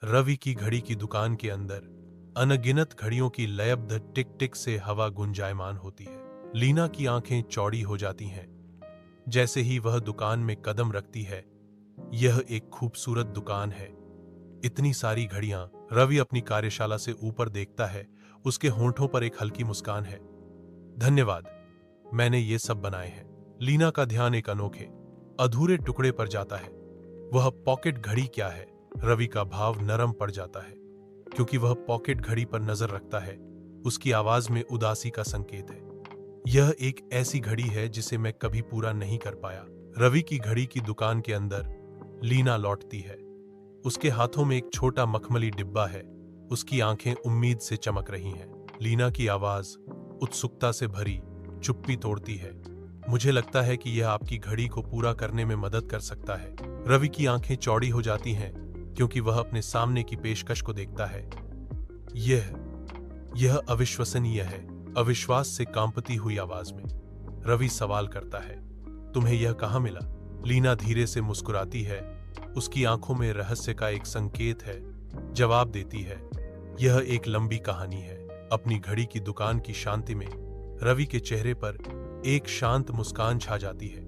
रवि की घड़ी की दुकान के अंदर अनगिनत घड़ियों की लयबद्ध टिक टिक से हवा गुंजायमान होती है। लीना की आंखें चौड़ी हो जाती हैं जैसे ही वह दुकान में कदम रखती है। यह एक खूबसूरत दुकान है, इतनी सारी घड़ियां। रवि अपनी कार्यशाला से ऊपर देखता है, उसके होंठों पर एक हल्की मुस्कान है। धन्यवाद, मैंने ये सब बनाए हैं। लीना का ध्यान एक अनोखे अधूरे टुकड़े पर जाता है। वह पॉकेट घड़ी क्या है? रवि का भाव नरम पड़ जाता है क्योंकि वह पॉकेट घड़ी पर नजर रखता है। उसकी आवाज में उदासी का संकेत है। यह एक ऐसी घड़ी है जिसे मैं कभी पूरा नहीं कर पाया। रवि की घड़ी की दुकान के अंदर लीना लौटती है। उसके हाथों में एक छोटा मखमली डिब्बा है। उसकी आंखें उम्मीद से चमक रही हैं। लीना की आवाज उत्सुकता से भरी चुप्पी तोड़ती है। मुझे लगता है कि यह आपकी घड़ी को पूरा करने में मदद कर सकता है। रवि की आंखें चौड़ी हो जाती हैं क्योंकि वह अपने सामने की पेशकश को देखता है। यह अविश्वसनीय है। अविश्वास से कांपती हुई आवाज में रवि सवाल करता है, तुम्हें यह कहां मिला? लीना धीरे से मुस्कुराती है। उसकी आंखों में रहस्य का एक संकेत है। जवाब देती है, यह एक लंबी कहानी है। अपनी घड़ी की दुकान की शांति में रवि के चेहरे पर एक शांत मुस्कान छा जाती है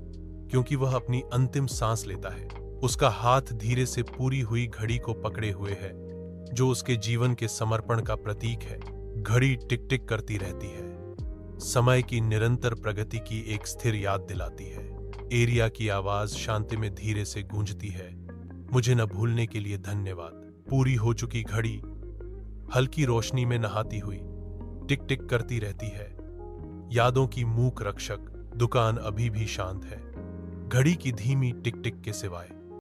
क्योंकि वह अपनी अंतिम सांस लेता है। उसका हाथ धीरे से पूरी हुई घड़ी को पकड़े हुए है, जो उसके जीवन के समर्पण का प्रतीक है। घड़ी टिक टिक करती रहती है, समय की निरंतर प्रगति की एक स्थिर याद दिलाती है। एरिया की आवाज शांति में धीरे से गूंजती है, मुझे न भूलने के लिए धन्यवाद। पूरी हो चुकी घड़ी हल्की रोशनी में नहाती हुई टिक टिक करती रहती है। यादों की मूक रक्षक दुकान अभी भी शांत है, घड़ी की धीमी टिक टिक के सिवाय।